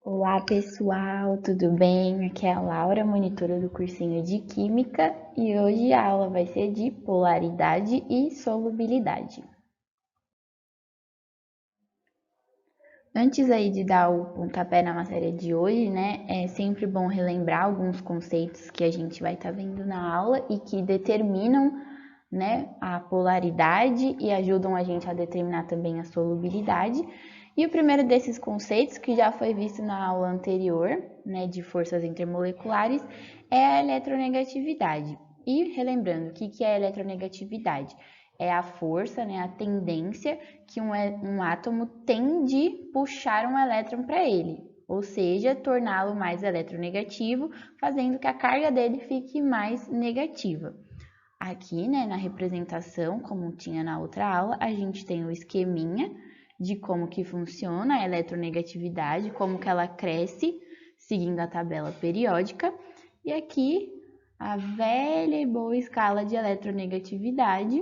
Olá pessoal, tudo bem? Aqui é a Laura, monitora do cursinho de Química, e hoje a aula vai ser de polaridade e solubilidade. Antes aí de dar o pontapé na matéria de hoje, né, é sempre bom relembrar alguns conceitos que a gente vai estar vendo na aula e que determinam, né, a polaridade e ajudam a gente a determinar também a solubilidade. E o primeiro desses conceitos, que já foi visto na aula anterior, né, de forças intermoleculares, é a eletronegatividade. E relembrando, o que é a eletronegatividade? É a força, né, a tendência que um átomo tem de puxar um elétron para ele, ou seja, torná-lo mais eletronegativo, fazendo que a carga dele fique mais negativa. Aqui, né, na representação, como tinha na outra aula, a gente tem o esqueminha de como que funciona a eletronegatividade, como que ela cresce seguindo a tabela periódica, e aqui a velha e boa escala de eletronegatividade,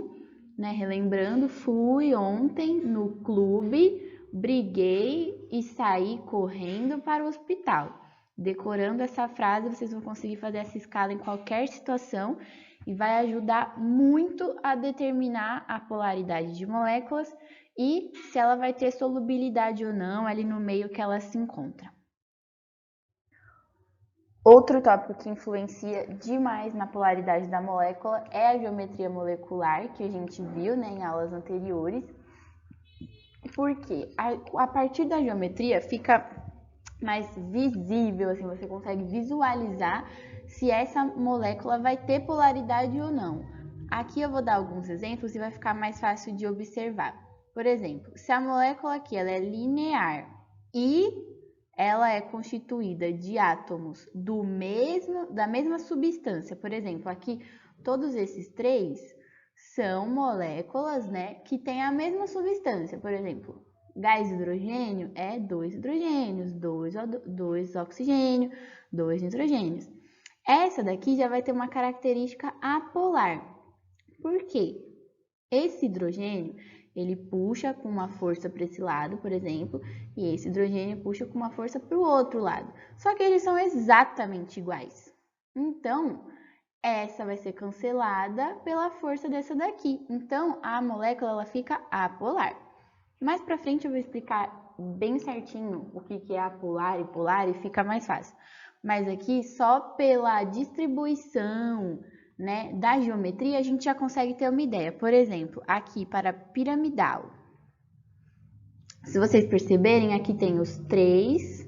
né, relembrando, fui ontem no clube, briguei e saí correndo para o hospital. Decorando essa frase, vocês vão conseguir fazer essa escala em qualquer situação e vai ajudar muito a determinar a polaridade de moléculas e se ela vai ter solubilidade ou não ali no meio que ela se encontra. Outro tópico que influencia demais na polaridade da molécula é a geometria molecular, que a gente viu, né, em aulas anteriores. Porque a partir da geometria fica mais visível, assim, você consegue visualizar se essa molécula vai ter polaridade ou não. Aqui eu vou dar alguns exemplos e vai ficar mais fácil de observar. Por exemplo, se a molécula aqui ela é linear e ela é constituída de átomos da mesma substância, por exemplo, aqui todos esses três são moléculas, né, que têm a mesma substância, por exemplo, gás hidrogênio é 2 hidrogênios, 2 oxigênio, 2 nitrogênios. Essa daqui já vai ter uma característica apolar. Por quê? Esse hidrogênio, ele puxa com uma força para esse lado, por exemplo, e esse hidrogênio puxa com uma força para o outro lado. Só que eles são exatamente iguais. Então, essa vai ser cancelada pela força dessa daqui. Então, a molécula ela fica apolar. Mais para frente eu vou explicar bem certinho o que é apolar e polar e fica mais fácil. Mas aqui, só pela distribuição, né, da geometria, a gente já consegue ter uma ideia. Por exemplo, aqui para piramidal. Se vocês perceberem, aqui tem os 3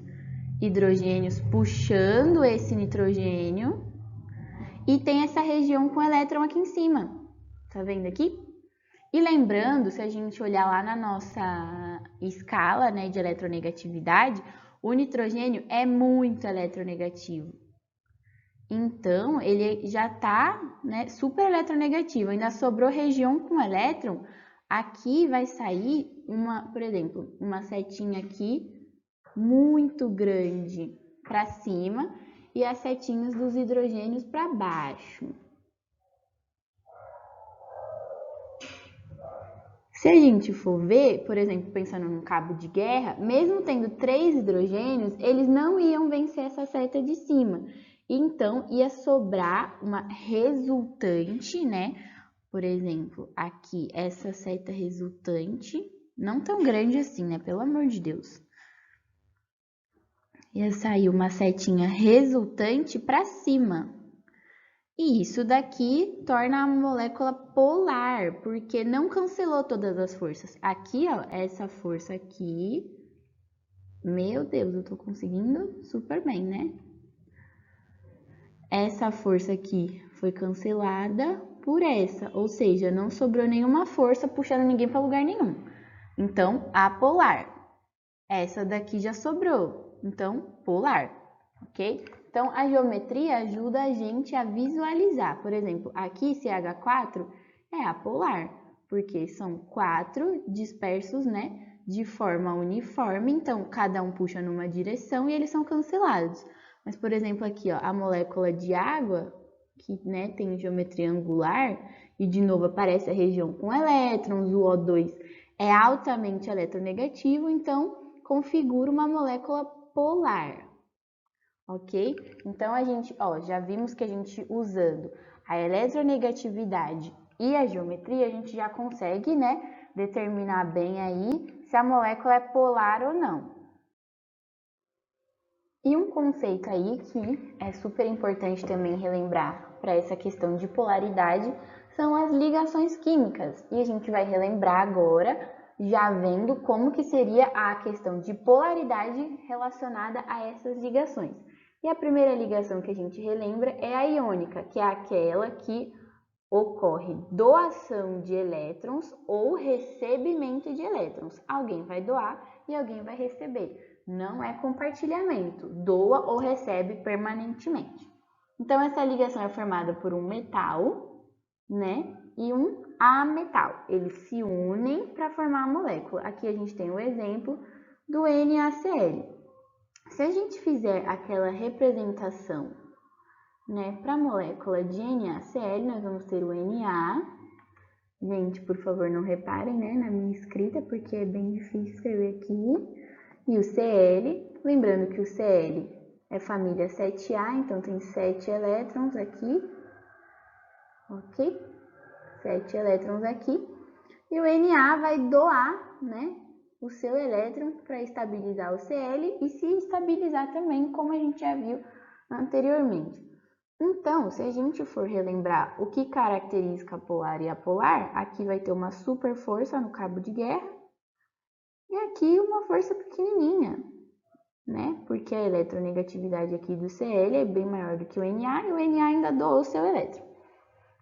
hidrogênios puxando esse nitrogênio e tem essa região com elétron aqui em cima. Tá vendo aqui? E lembrando, se a gente olhar lá na nossa escala, né, de eletronegatividade, o nitrogênio é muito eletronegativo. Então, ele já está, né, super eletronegativo. Ainda sobrou região com elétron. Aqui vai sair por exemplo, uma setinha aqui muito grande para cima e as setinhas dos hidrogênios para baixo. Se a gente for ver, por exemplo, pensando num cabo de guerra, mesmo tendo 3 hidrogênios, eles não iam vencer essa seta de cima. Então, ia sobrar uma resultante, né? Por exemplo, aqui, essa seta resultante, não tão grande assim, né? Pelo amor de Deus. Ia sair uma setinha resultante para cima. E isso daqui torna a molécula polar, porque não cancelou todas as forças. Aqui, ó, essa força aqui, meu Deus, eu tô conseguindo super bem, né? Essa força aqui foi cancelada por essa, ou seja, não sobrou nenhuma força puxando ninguém para lugar nenhum. Então, apolar. Essa daqui já sobrou, então polar, ok? Então, a geometria ajuda a gente a visualizar. Por exemplo, aqui CH4 é apolar, porque são 4 dispersos, né, de forma uniforme. Então, cada um puxa numa direção e eles são cancelados. Mas, por exemplo, aqui, ó, a molécula de água, que, né, tem geometria angular, e de novo aparece a região com elétrons, o O2 é altamente eletronegativo, então configura uma molécula polar, ok? Então, a gente, já vimos que a gente usando a eletronegatividade e a geometria, a gente já consegue, né, determinar bem aí se a molécula é polar ou não. E um conceito aí que é super importante também relembrar para essa questão de polaridade são as ligações químicas. E a gente vai relembrar agora, já vendo como que seria a questão de polaridade relacionada a essas ligações. E a primeira ligação que a gente relembra é a iônica, que é aquela que ocorre doação de elétrons ou recebimento de elétrons. Alguém vai doar e alguém vai receber. Não é compartilhamento, doa ou recebe permanentemente. Então, essa ligação é formada por um metal, né, e um ametal. Eles se unem para formar a molécula. Aqui a gente tem o exemplo do NaCl. Se a gente fizer aquela representação, né, para a molécula de NaCl, nós vamos ter o Na. Gente, por favor, não reparem, né, na minha escrita, porque é bem difícil escrever aqui. E o Cl, lembrando que o Cl é família 7A, então tem 7 elétrons aqui, ok? 7 elétrons aqui. E o Na vai doar, né, o seu elétron para estabilizar o Cl e se estabilizar também, como a gente já viu anteriormente. Então, se a gente for relembrar o que caracteriza a polar e apolar, aqui vai ter uma super força no cabo de guerra e aqui uma força pequenininha, né? Porque a eletronegatividade aqui do Cl é bem maior do que o Na e o Na ainda doou o seu elétron.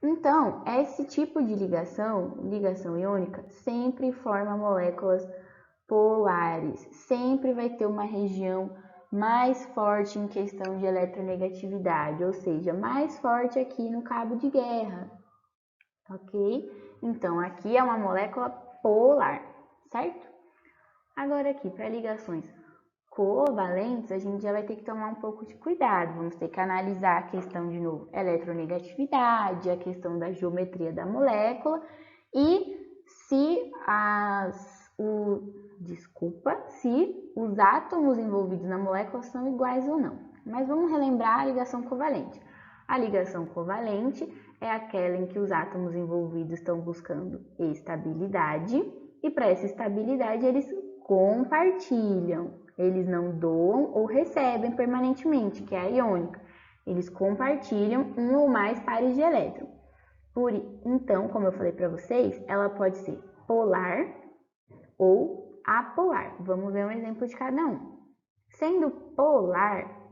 Então, esse tipo de ligação iônica, sempre forma moléculas polares, sempre vai ter uma região mais forte em questão de eletronegatividade, ou seja, mais forte aqui no cabo de guerra, ok? Então, aqui é uma molécula polar, certo? Agora aqui, para ligações covalentes, a gente já vai ter que tomar um pouco de cuidado, vamos ter que analisar a questão de novo, eletronegatividade, a questão da geometria da molécula e se se os átomos envolvidos na molécula são iguais ou não. Mas vamos relembrar a ligação covalente. A ligação covalente é aquela em que os átomos envolvidos estão buscando estabilidade e para essa estabilidade eles compartilham. Eles não doam ou recebem permanentemente, que é a iônica. Eles compartilham um ou mais pares de elétrons. Então, como eu falei para vocês, ela pode ser polar ou apolar. Vamos ver um exemplo de cada um. Sendo apolar,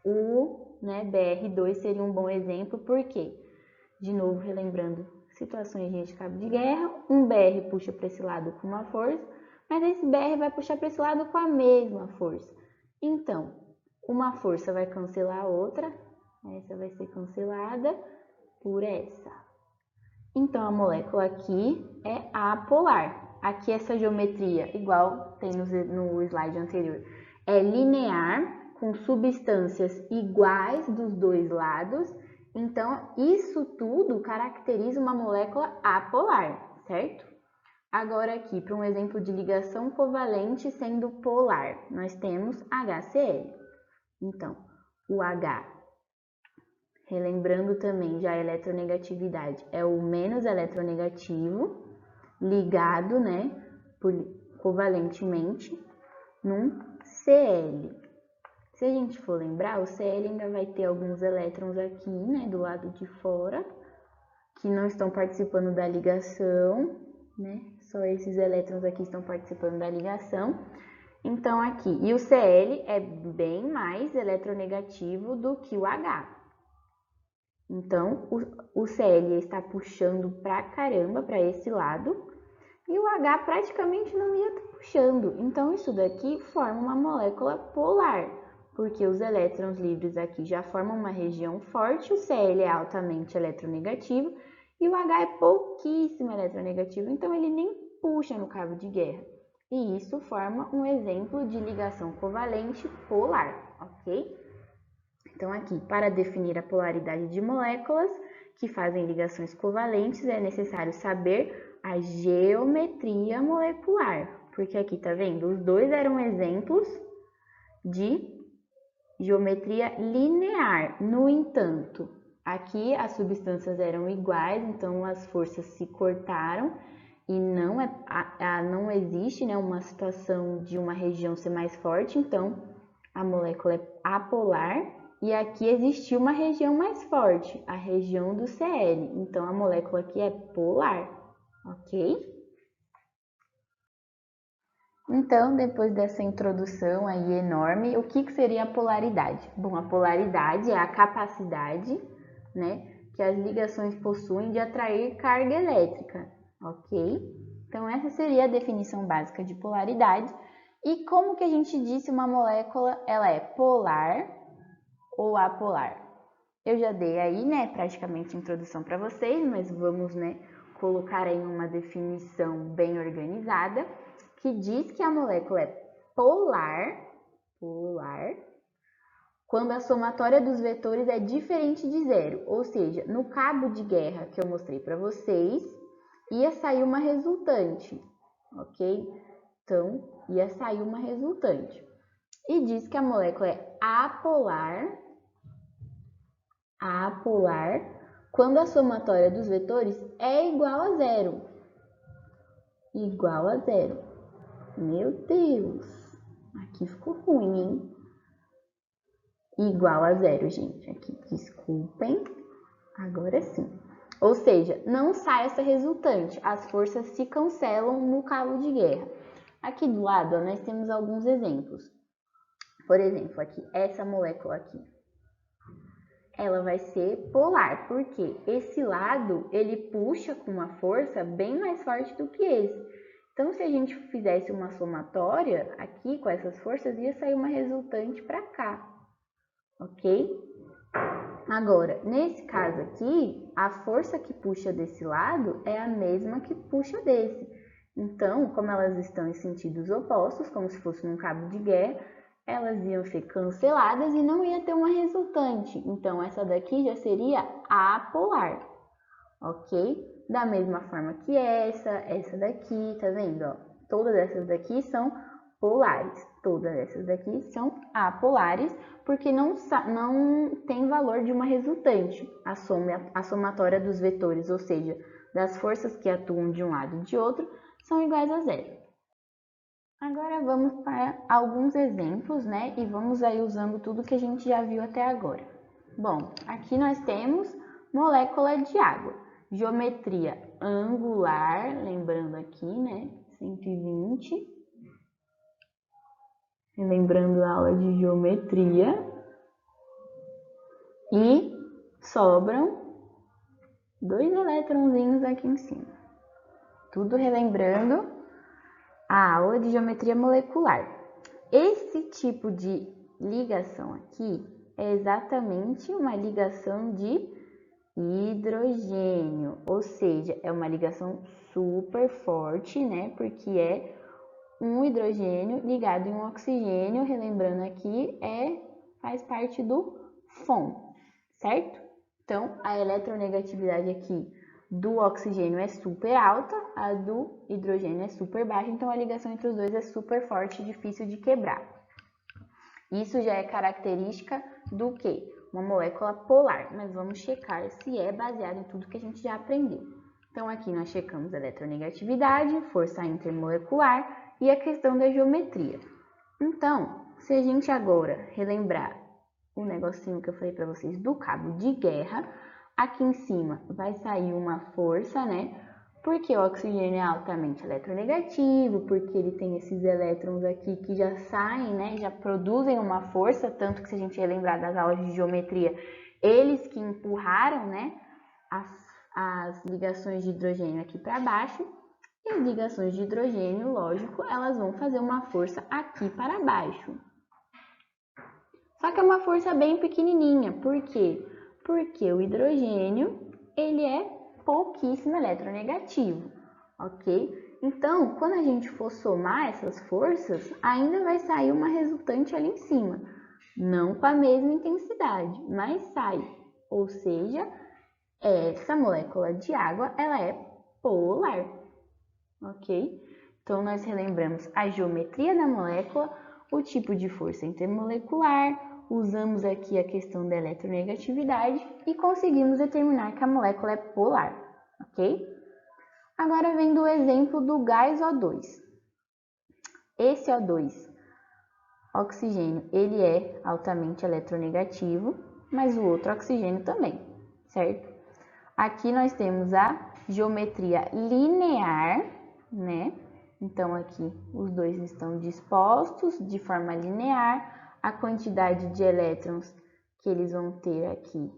o Br2 seria um bom exemplo, porque, de novo, relembrando situações de cabo de guerra, um Br puxa para esse lado com uma força, mas esse Br vai puxar para esse lado com a mesma força. Então, uma força vai cancelar a outra, essa vai ser cancelada por essa. Então, a molécula aqui é apolar. Aqui essa geometria, igual tem no slide anterior, é linear, com substâncias iguais dos dois lados. Então, isso tudo caracteriza uma molécula apolar, certo? Agora aqui, para um exemplo de ligação covalente sendo polar, nós temos HCl. Então, o H, relembrando também já a eletronegatividade, é o menos eletronegativo, ligado, covalentemente, num Cl. Se a gente for lembrar, o Cl ainda vai ter alguns elétrons aqui, do lado de fora, que não estão participando da ligação, Só esses elétrons aqui estão participando da ligação. Então, aqui, e o Cl é bem mais eletronegativo do que o H. Então, o Cl está puxando pra caramba para esse lado, e o H praticamente não ia estar puxando. Então, isso daqui forma uma molécula polar, porque os elétrons livres aqui já formam uma região forte, o Cl é altamente eletronegativo, e o H é pouquíssimo eletronegativo, então ele nem puxa no cabo de guerra. E isso forma um exemplo de ligação covalente polar, ok? Então, aqui, para definir a polaridade de moléculas que fazem ligações covalentes, é necessário saber a geometria molecular, Porque aqui, tá vendo? Os dois eram exemplos de geometria linear. No entanto, aqui as substâncias eram iguais, então as forças se cortaram e não existe, né, uma situação de uma região ser mais forte, então a molécula é apolar. E aqui existiu uma região mais forte, a região do Cl. Então, a molécula aqui é polar, ok? Então, depois dessa introdução aí enorme, o que seria a polaridade? Bom, a polaridade é a capacidade, né, que as ligações possuem de atrair carga elétrica, ok? Então, essa seria a definição básica de polaridade. E como que a gente disse uma molécula, ela é polar ou apolar? Eu já dei aí, né, praticamente a introdução para vocês, mas vamos, né, colocar aí uma definição bem organizada, que diz que a molécula é polar, quando a somatória dos vetores é diferente de zero, ou seja, no cabo de guerra que eu mostrei para vocês, ia sair uma resultante, ok? Então, ia sair uma resultante. E diz que a molécula é apolar, quando a somatória dos vetores é igual a zero. Igual a zero. Meu Deus, aqui ficou ruim, hein? Igual a zero, gente. Aqui, desculpem. Agora sim. Ou seja, não sai essa resultante. As forças se cancelam no cabo de guerra. Aqui do lado, ó, nós temos alguns exemplos. Por exemplo, aqui, essa molécula aqui. Ela vai ser polar, porque esse lado, ele puxa com uma força bem mais forte do que esse. Então, se a gente fizesse uma somatória aqui com essas forças, ia sair uma resultante para cá, ok? Agora, nesse caso aqui, a força que puxa desse lado é a mesma que puxa desse. Então, como elas estão em sentidos opostos, como se fosse num cabo de guerra, elas iam ser canceladas e não ia ter uma resultante. Então, essa daqui já seria apolar, ok? Da mesma forma que essa daqui, tá vendo? Ó? Todas essas daqui são polares, todas essas daqui são apolares, porque não tem valor de uma resultante, a somatória dos vetores, ou seja, das forças que atuam de um lado e de outro, são iguais a zero. Agora vamos para alguns exemplos, né? E vamos aí usando tudo que a gente já viu até agora. Bom, aqui nós temos molécula de água. Geometria angular, lembrando aqui, né? 120. Lembrando a aula de geometria. E sobram 2 elétronzinhos aqui em cima. Tudo relembrando a aula de geometria molecular. Esse tipo de ligação aqui é exatamente uma ligação de hidrogênio, ou seja, é uma ligação super forte, né? Porque é um hidrogênio ligado em um oxigênio, relembrando aqui, faz parte do FON, certo? Então, a eletronegatividade aqui do oxigênio é super alta, a do hidrogênio é super baixa, então a ligação entre os dois é super forte e difícil de quebrar. Isso já é característica do quê? Uma molécula polar. Nós vamos checar se é baseado em tudo que a gente já aprendeu. Então, aqui nós checamos a eletronegatividade, força intermolecular e a questão da geometria. Então, se a gente agora relembrar o negocinho que eu falei para vocês do cabo de guerra, aqui em cima vai sair uma força, né? Porque o oxigênio é altamente eletronegativo, porque ele tem esses elétrons aqui que já saem, né? Já produzem uma força, tanto que se a gente relembrar das aulas de geometria, eles que empurraram, né? As ligações de hidrogênio aqui para baixo. E as ligações de hidrogênio, lógico, elas vão fazer uma força aqui para baixo. Só que é uma força bem pequenininha. Por quê? Porque o hidrogênio, ele é pouquíssimo eletronegativo, ok? Então, quando a gente for somar essas forças, ainda vai sair uma resultante ali em cima. Não com a mesma intensidade, mas sai. Ou seja, essa molécula de água, ela é polar, ok? Então, nós relembramos a geometria da molécula, o tipo de força intermolecular, usamos aqui a questão da eletronegatividade e conseguimos determinar que a molécula é polar, ok? Agora vem do exemplo do gás O2. Esse O2, oxigênio, ele é altamente eletronegativo, mas o outro oxigênio também, certo? Aqui nós temos a geometria linear, né? Então, aqui os dois estão dispostos de forma linear, a quantidade de elétrons que eles vão ter aqui,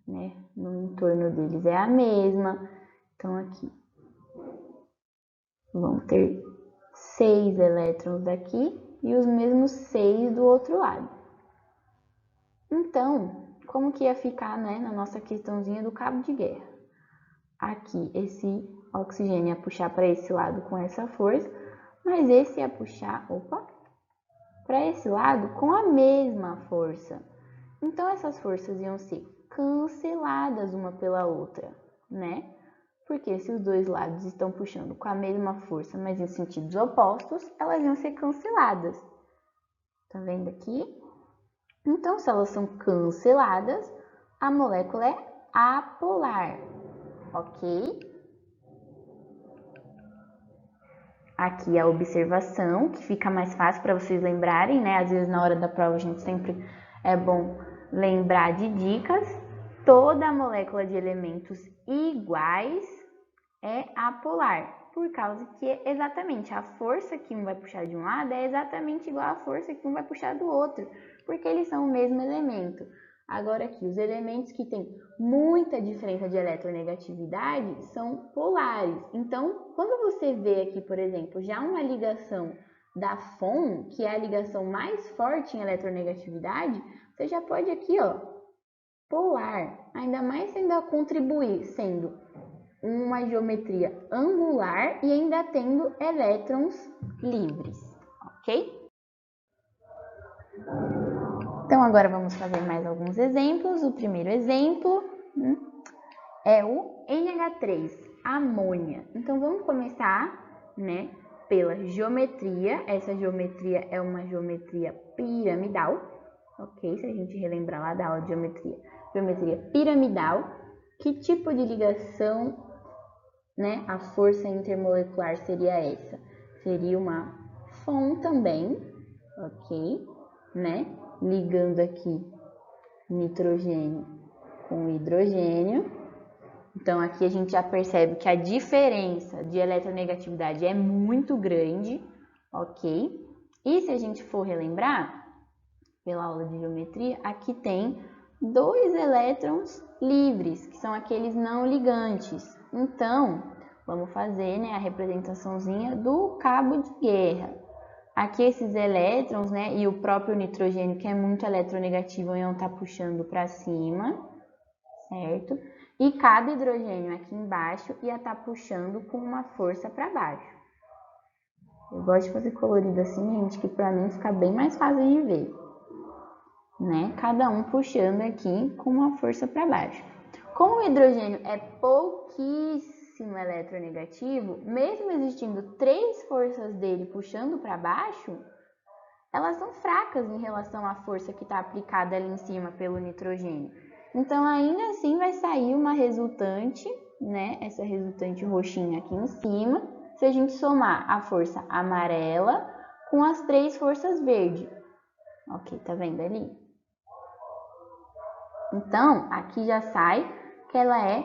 né, no entorno deles é a mesma. Então, aqui vão ter 6 elétrons daqui e os mesmos 6 do outro lado. Então, como que ia ficar, né, na nossa questãozinha do cabo de guerra? Aqui, esse oxigênio ia puxar para esse lado com essa força, mas esse ia puxar, para esse lado com a mesma força. Então, essas forças iam ser canceladas uma pela outra, né? Porque se os dois lados estão puxando com a mesma força, mas em sentidos opostos, elas iam ser canceladas. Tá vendo aqui? Então, se elas são canceladas, a molécula é apolar, ok? Aqui a observação, que fica mais fácil para vocês lembrarem, né? Às vezes na hora da prova a gente sempre é bom lembrar de dicas. Toda molécula de elementos iguais é apolar, por causa que exatamente a força que um vai puxar de um lado é exatamente igual à força que um vai puxar do outro, porque eles são o mesmo elemento. Agora aqui, os elementos que têm muita diferença de eletronegatividade são polares. Então, quando você vê aqui, por exemplo, já uma ligação da FON, que é a ligação mais forte em eletronegatividade, você já pode aqui, ó, polar, ainda mais sendo a contribuir, sendo uma geometria angular e ainda tendo elétrons livres, ok? Então, agora vamos fazer mais alguns exemplos. O primeiro exemplo é o NH3, amônia. Então, vamos começar, né, pela geometria. Essa geometria é uma geometria piramidal, ok? Se a gente relembrar lá da aula de geometria. Geometria piramidal. Que tipo de ligação, né, a força intermolecular seria essa? Seria uma FON também, ok? Né? Ligando aqui nitrogênio com hidrogênio. Então, aqui a gente já percebe que a diferença de eletronegatividade é muito grande, ok? E se a gente for relembrar, pela aula de geometria, aqui tem 2 elétrons livres, que são aqueles não ligantes. Então, vamos fazer, né, a representaçãozinha do cabo de guerra. Aqui esses elétrons, né, e o próprio nitrogênio, que é muito eletronegativo, iam estar puxando para cima, certo? E cada hidrogênio aqui embaixo ia estar puxando com uma força para baixo. Eu gosto de fazer colorido assim, gente, que para mim fica bem mais fácil de ver, né? Cada um puxando aqui com uma força para baixo. Como o hidrogênio é pouquíssimo eletronegativo, mesmo existindo 3 forças dele puxando para baixo, elas são fracas em relação à força que está aplicada ali em cima pelo nitrogênio. Então, ainda assim, vai sair uma resultante, né? Essa resultante roxinha aqui em cima, se a gente somar a força amarela com as 3 forças verdes. Ok, tá vendo ali? Então, aqui já sai que ela é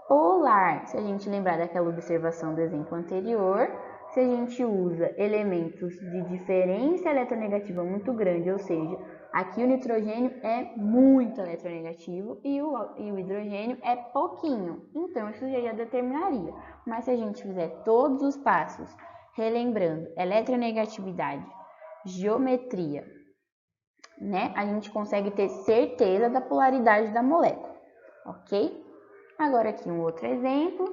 polar. Se a gente lembrar daquela observação do exemplo anterior, se a gente usa elementos de diferença eletronegativa muito grande, ou seja, aqui o nitrogênio é muito eletronegativo e o hidrogênio é pouquinho. Então, isso já determinaria. Mas se a gente fizer todos os passos, relembrando eletronegatividade, geometria, né, a gente consegue ter certeza da polaridade da molécula, ok? Agora aqui um outro exemplo.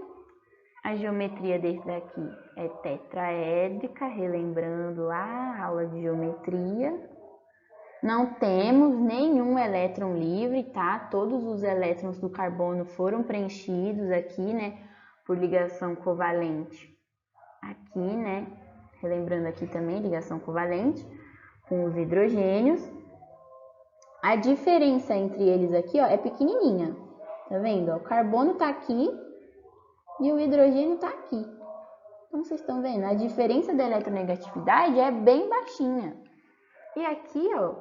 A geometria desse daqui é tetraédrica, relembrando lá a aula de geometria. Não temos nenhum elétron livre, tá? Todos os elétrons do carbono foram preenchidos aqui, né, por ligação covalente. Aqui, né, relembrando aqui também, ligação covalente com os hidrogênios. A diferença entre eles aqui, ó, é pequenininha, tá vendo? O carbono tá aqui e o hidrogênio tá aqui. Então, vocês estão vendo? A diferença da eletronegatividade é bem baixinha. E aqui, ó,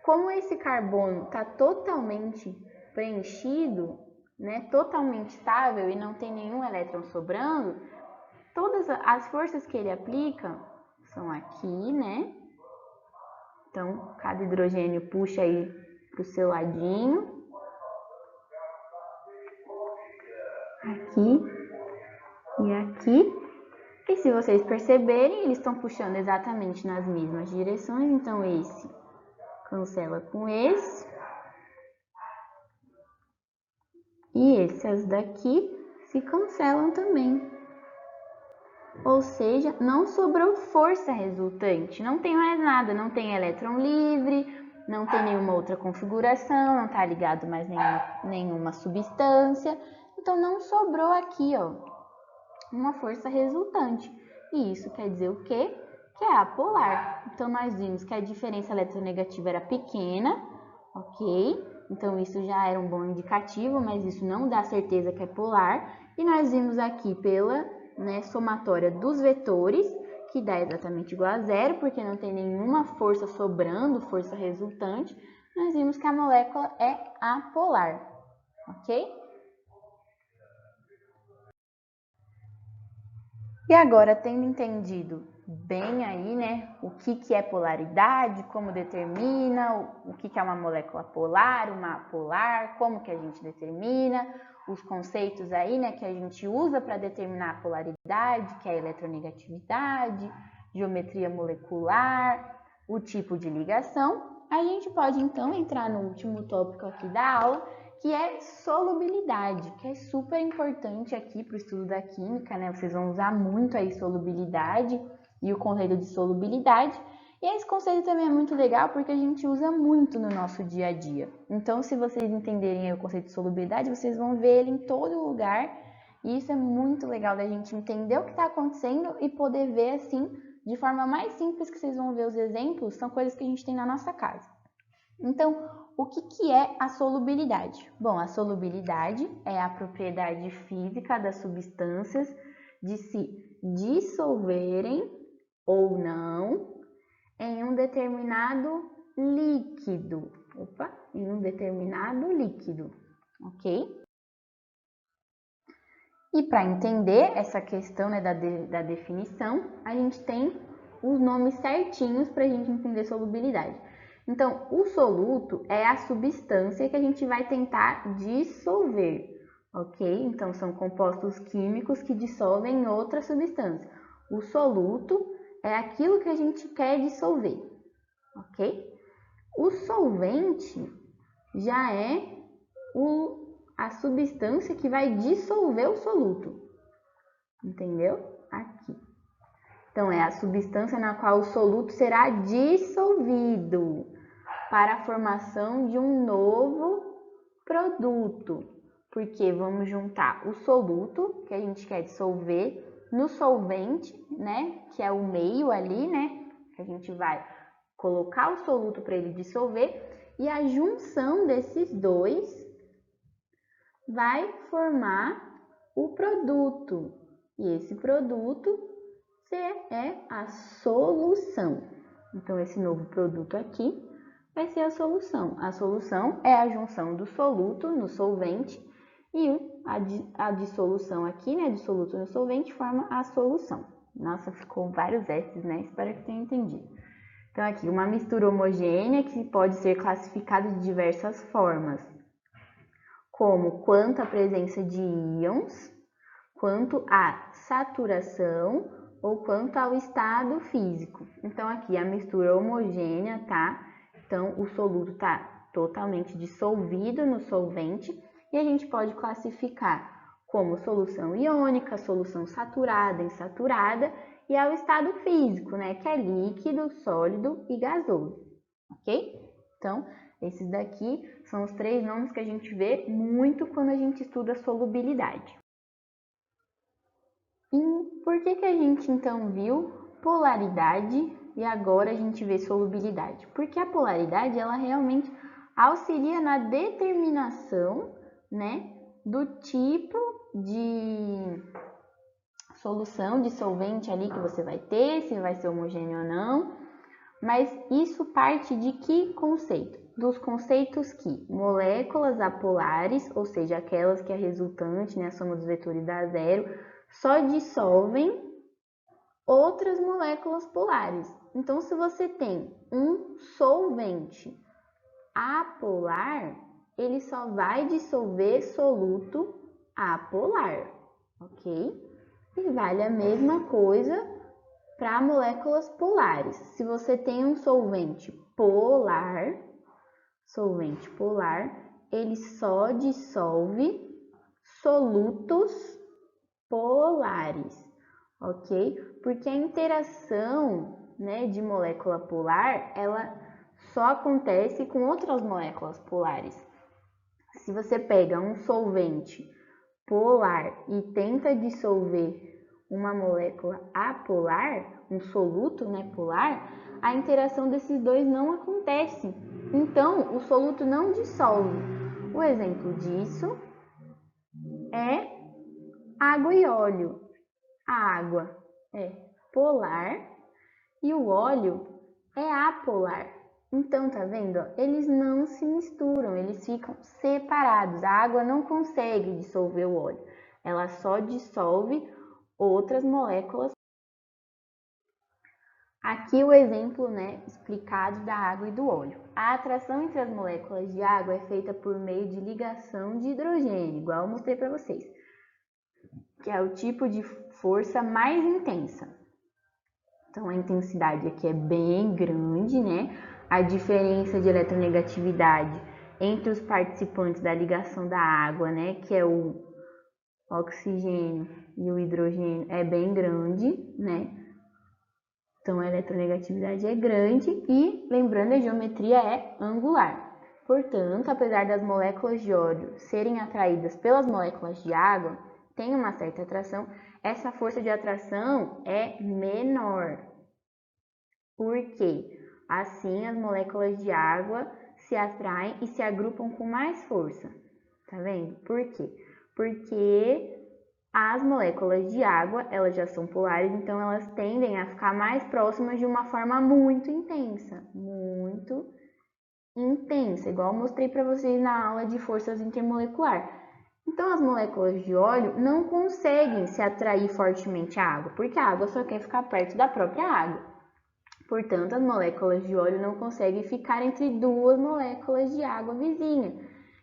como esse carbono tá totalmente preenchido, né, totalmente estável e não tem nenhum elétron sobrando, todas as forças que ele aplica são aqui, né? Então, cada hidrogênio puxa aí para o seu ladinho. Aqui e aqui. E se vocês perceberem, eles estão puxando exatamente nas mesmas direções. Então, esse cancela com esse. E esses daqui se cancelam também. Ou seja, não sobrou força resultante. Não tem mais nada, não tem elétron livre, não tem nenhuma outra configuração, não está ligado mais nenhuma substância. Então, não sobrou aqui, ó, uma força resultante. E isso quer dizer o quê? Que é apolar. Então, nós vimos que a diferença eletronegativa era pequena, ok? Então, isso já era um bom indicativo, mas isso não dá certeza que é polar. E nós vimos aqui pela, né, somatória dos vetores, que dá exatamente igual a zero, porque não tem nenhuma força sobrando, força resultante. Nós vimos que a molécula é apolar, ok? E agora, tendo entendido bem aí, né, o que é polaridade, como determina, o que é uma molécula polar, uma apolar, como que a gente determina, os conceitos aí, né, que a gente usa para determinar a polaridade, que é a eletronegatividade, geometria molecular, o tipo de ligação, a gente pode então entrar no último tópico aqui da aula, que é solubilidade, que é super importante aqui para o estudo da química, né? Vocês vão usar muito aí solubilidade e o conceito de solubilidade. E esse conceito também é muito legal porque a gente usa muito no nosso dia a dia. Então, se vocês entenderem o conceito de solubilidade, vocês vão ver ele em todo lugar. E isso é muito legal da gente entender o que está acontecendo e poder ver assim, de forma mais simples, que vocês vão ver os exemplos, são coisas que a gente tem na nossa casa. Então, o que é a solubilidade? Bom, a solubilidade é a propriedade física das substâncias de se dissolverem ou não em um determinado líquido. Em um determinado líquido, ok? E para entender essa questão, né, da definição, a gente tem os nomes certinhos para a gente entender solubilidade. Então, o soluto é a substância que a gente vai tentar dissolver, ok? Então, são compostos químicos que dissolvem em outra substância. O soluto é aquilo que a gente quer dissolver, ok? O solvente já é a substância que vai dissolver o soluto, entendeu? Aqui. Então, é a substância na qual o soluto será dissolvido para a formação de um novo produto. Porque vamos juntar o soluto, que a gente quer dissolver, no solvente, né? Que é o meio ali, né? Que a gente vai colocar o soluto para ele dissolver. E a junção desses dois vai formar o produto. E esse produto é a solução. Então, esse novo produto aqui vai ser a solução. A solução é a junção do soluto no solvente e a dissolução aqui, né, de soluto no solvente, forma a solução. Nossa, ficou vários S's, né? Espero que tenham entendido. Então, aqui, uma mistura homogênea que pode ser classificada de diversas formas, como quanto à presença de íons, quanto à saturação ou quanto ao estado físico. Então, aqui a mistura homogênea, tá? Então, o soluto está totalmente dissolvido no solvente e a gente pode classificar como solução iônica, solução saturada, insaturada e ao estado físico, né? Que é líquido, sólido e gasoso, ok? Então, esses daqui são os 3 nomes que a gente vê muito quando a gente estuda solubilidade. E por que a gente então viu polaridade e agora a gente vê solubilidade. Porque a polaridade, ela realmente auxilia na determinação, né, do tipo de solução, de solvente ali que você vai ter, se vai ser homogêneo ou não. Mas isso parte de que conceito? Dos conceitos que moléculas apolares, ou seja, aquelas que a resultante, né, a soma dos vetores dá zero, só dissolvem outras moléculas polares. Então, se você tem um solvente apolar, ele só vai dissolver soluto apolar, ok? E vale a mesma coisa para moléculas polares. Se você tem um solvente polar, ele só dissolve solutos polares, ok? Porque a interação, né, de molécula polar, ela só acontece com outras moléculas polares. Se você pega um solvente polar e tenta dissolver uma molécula apolar, um soluto, né, polar, a interação desses dois não acontece. Então, o soluto não dissolve. O exemplo disso é água e óleo. A água é polar e o óleo é apolar. Então, tá vendo? Eles não se misturam, eles ficam separados. A água não consegue dissolver o óleo, ela só dissolve outras moléculas. Aqui o exemplo, né, explicado da água e do óleo. A atração entre as moléculas de água é feita por meio de ligação de hidrogênio, igual eu mostrei para vocês, que é o tipo de força mais intensa. Então, a intensidade aqui é bem grande, né? A diferença de eletronegatividade entre os participantes da ligação da água, né, que é o oxigênio e o hidrogênio, é bem grande, né? Então, a eletronegatividade é grande e, lembrando, a geometria é angular. Portanto, apesar das moléculas de óleo serem atraídas pelas moléculas de água, tem uma certa atração, essa força de atração é menor. Por quê? Assim, as moléculas de água se atraem e se agrupam com mais força. Tá vendo? Por quê? Porque as moléculas de água, elas já são polares, então elas tendem a ficar mais próximas de uma forma muito intensa, igual eu mostrei para vocês na aula de forças intermolecular. Então, as moléculas de óleo não conseguem se atrair fortemente à água, porque a água só quer ficar perto da própria água. Portanto, as moléculas de óleo não conseguem ficar entre duas moléculas de água vizinha.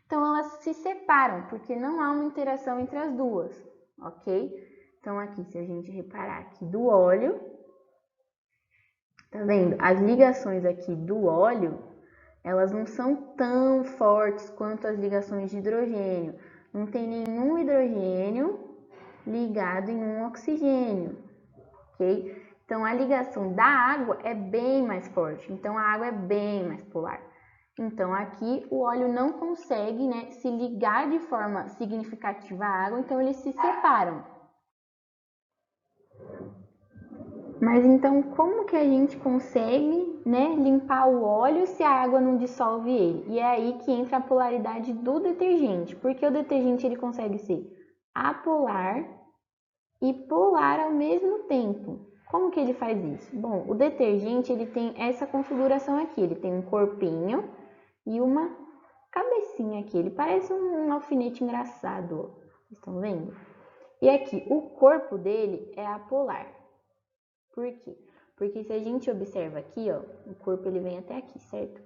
Então, elas se separam, porque não há uma interação entre as duas, ok? Então, aqui, se a gente reparar aqui do óleo, tá vendo? As ligações aqui do óleo, elas não são tão fortes quanto as ligações de hidrogênio. Não tem nenhum hidrogênio ligado em um oxigênio, ok? Então, a ligação da água é bem mais forte, então a água é bem mais polar. Então, aqui o óleo não consegue, né, se ligar de forma significativa à água, então eles se separam. Mas então, como que a gente consegue, né, limpar o óleo se a água não dissolve ele? E é aí que entra a polaridade do detergente, porque o detergente ele consegue ser apolar e polar ao mesmo tempo. Como que ele faz isso? Bom, o detergente ele tem essa configuração aqui, ele tem um corpinho e uma cabecinha aqui, ele parece um alfinete engraçado, ó. Vocês estão vendo? E aqui, o corpo dele é apolar. Por quê? Porque se a gente observa aqui, ó, o corpo ele vem até aqui, certo?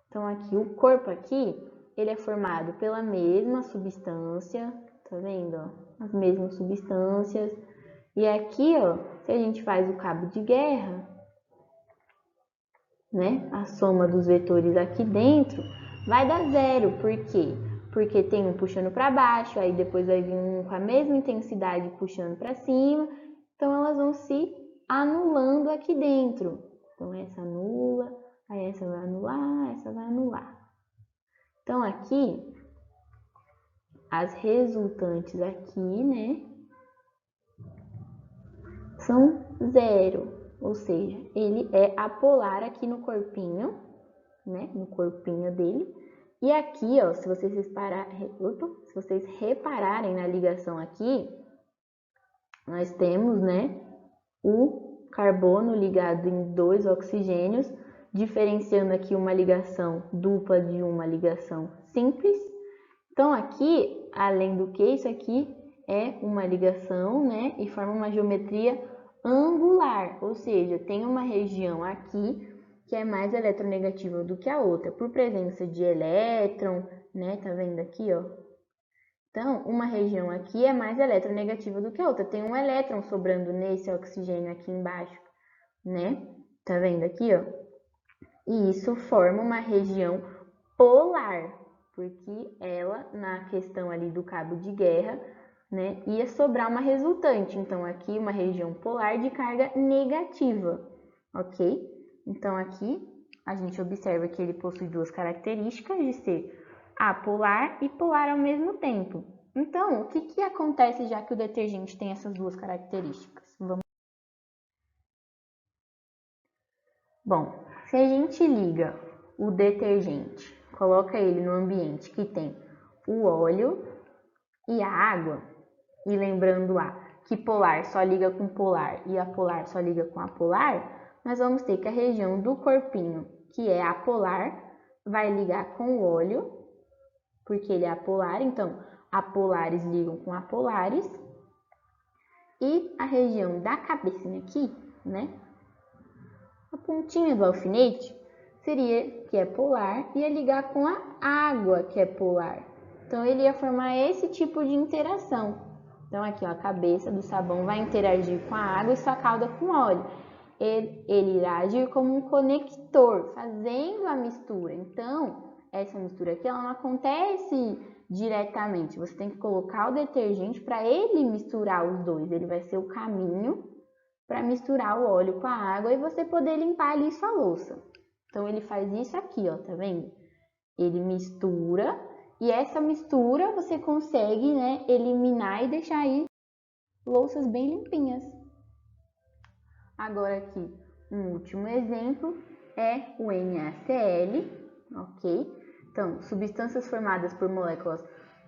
Então aqui, o corpo aqui, ele é formado pela mesma substância, tá vendo, ó? As mesmas substâncias. E aqui, ó, se a gente faz o cabo de guerra, né, a soma dos vetores aqui dentro, vai dar zero. Por quê? Porque tem um puxando para baixo, aí depois vai vir um com a mesma intensidade puxando para cima, então elas vão se anulando aqui dentro. Então, essa anula, aí essa vai anular, essa vai anular. Então, aqui, as resultantes aqui, né, são 0, ou seja, ele é apolar aqui no corpinho, né, no corpinho dele. E aqui, ó, se vocês repararem na ligação aqui, nós temos, né, o carbono ligado em 2 oxigênios, diferenciando aqui uma ligação dupla de uma ligação simples. Então, aqui, além do que, isso aqui é uma ligação, né, e forma uma geometria angular, ou seja, tem uma região aqui que é mais eletronegativa do que a outra, por presença de elétron, né, tá vendo aqui, ó? Então, uma região aqui é mais eletronegativa do que a outra, tem um elétron sobrando nesse oxigênio aqui embaixo, né? Tá vendo aqui, ó? E isso forma uma região polar, porque ela, na questão ali do cabo de guerra, né, ia sobrar uma resultante. Então, aqui uma região polar de carga negativa, ok? Então, aqui a gente observa que ele possui 2 características de ser apolar e polar ao mesmo tempo. Então, o que acontece já que o detergente tem essas 2 características? Bom, se a gente liga o detergente, coloca ele no ambiente que tem o óleo e a água, e lembrando que polar só liga com polar e apolar só liga com apolar, nós vamos ter que a região do corpinho, que é apolar, vai ligar com o óleo, porque ele é apolar, então apolares ligam com apolares, e a região da cabecinha aqui, né, a pontinha do alfinete, seria que é polar, ia ligar com a água, que é polar. Então, ele ia formar esse tipo de interação. Então, aqui, ó, a cabeça do sabão vai interagir com a água e sua cauda com o óleo. Ele irá agir como um conector, fazendo a mistura. Então, essa mistura aqui, ela não acontece diretamente. Você tem que colocar o detergente para ele misturar os dois. Ele vai ser o caminho para misturar o óleo com a água e você poder limpar ali sua louça. Então, ele faz isso aqui, ó, tá vendo? Ele mistura e essa mistura você consegue, né, eliminar e deixar aí louças bem limpinhas. Agora aqui, um último exemplo é o NaCl, ok? Então, substâncias formadas por moléculas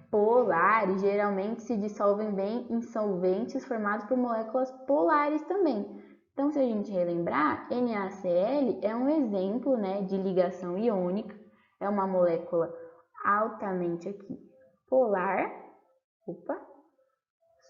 polares geralmente se dissolvem bem em solventes formados por moléculas polares também. Então, se a gente relembrar, NaCl é um exemplo, né, de ligação iônica, é uma molécula altamente aqui polar,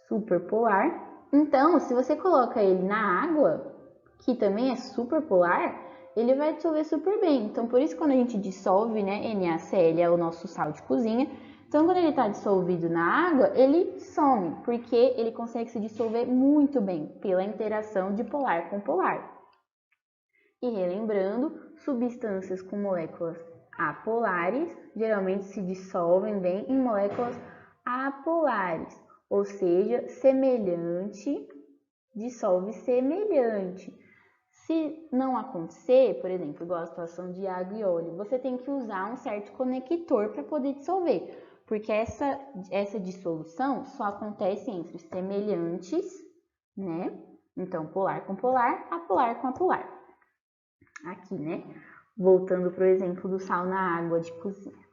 superpolar. Então, se você coloca ele na água, que também é superpolar, ele vai dissolver super bem. Então, por isso quando a gente dissolve, né, NaCl é o nosso sal de cozinha. Então, quando ele está dissolvido na água, ele some, porque ele consegue se dissolver muito bem pela interação de polar com polar. E relembrando, substâncias com moléculas apolares geralmente se dissolvem bem em moléculas apolares, ou seja, semelhante dissolve semelhante. Se não acontecer, por exemplo, igual a situação de água e óleo, você tem que usar um certo conector para poder dissolver, porque essa dissolução só acontece entre semelhantes, né? Então, polar com polar, apolar com apolar. Aqui, né? Voltando para o exemplo do sal na água de cozinha.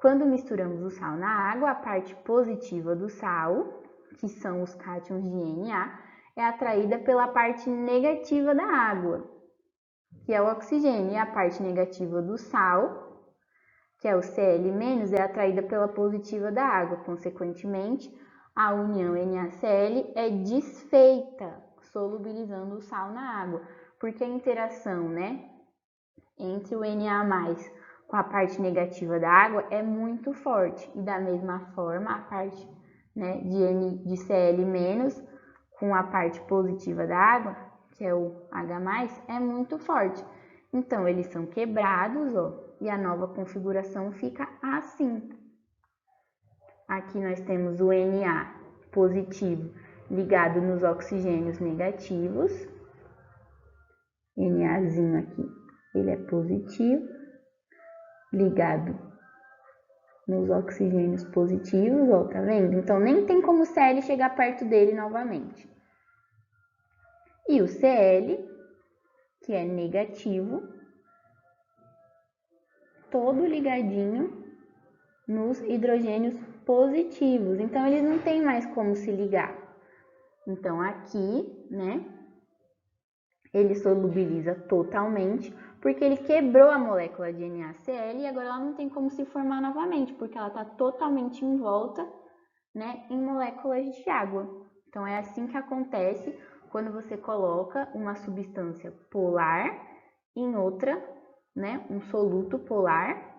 Quando misturamos o sal na água, a parte positiva do sal, que são os cátions de Na, é atraída pela parte negativa da água, que é o oxigênio, e a parte negativa do sal, que é o Cl-, é atraída pela positiva da água. Consequentemente, a união NaCl é desfeita, solubilizando o sal na água, porque a interação, né, entre o Na+, com a parte negativa da água é muito forte, e da mesma forma a parte, né, de Cl- com a parte positiva da água, que é o H+, é muito forte. Então, eles são quebrados, ó, e a nova configuração fica assim. Aqui nós temos o Na positivo ligado nos oxigênios negativos. Nazinho aqui, ele é positivo, ligado nos oxigênios positivos, ó, tá vendo? Então, nem tem como Cl chegar perto dele novamente. E o Cl, que é negativo, todo ligadinho nos hidrogênios positivos. Então, eles não têm mais como se ligar. Então, aqui, né, ele solubiliza totalmente, porque ele quebrou a molécula de NaCl e agora ela não tem como se formar novamente, porque ela está totalmente envolta, né, em moléculas de água. Então, é assim que acontece quando você coloca uma substância polar em outra, né, um soluto polar,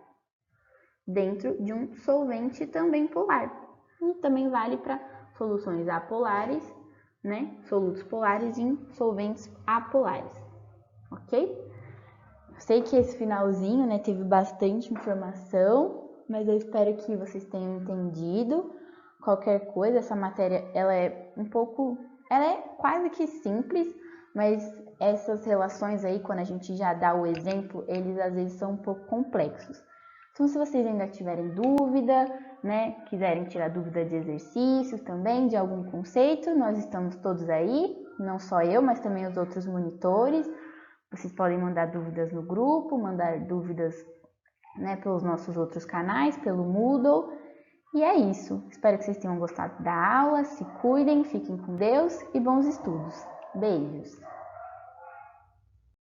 dentro de um solvente também polar. E também vale para soluções apolares, né, solutos polares em solventes apolares, ok? Eu sei que esse finalzinho, né, teve bastante informação, mas eu espero que vocês tenham entendido. Qualquer coisa, essa matéria, ela é quase que simples, mas essas relações aí, quando a gente já dá o exemplo, eles às vezes são um pouco complexos. Então, se vocês ainda tiverem dúvida, né, quiserem tirar dúvida de exercícios também, de algum conceito, nós estamos todos aí, não só eu, mas também os outros monitores. Vocês podem mandar dúvidas no grupo, mandar dúvidas, né, pelos nossos outros canais, pelo Moodle. E é isso. Espero que vocês tenham gostado da aula. Se cuidem, fiquem com Deus e bons estudos. Beijos!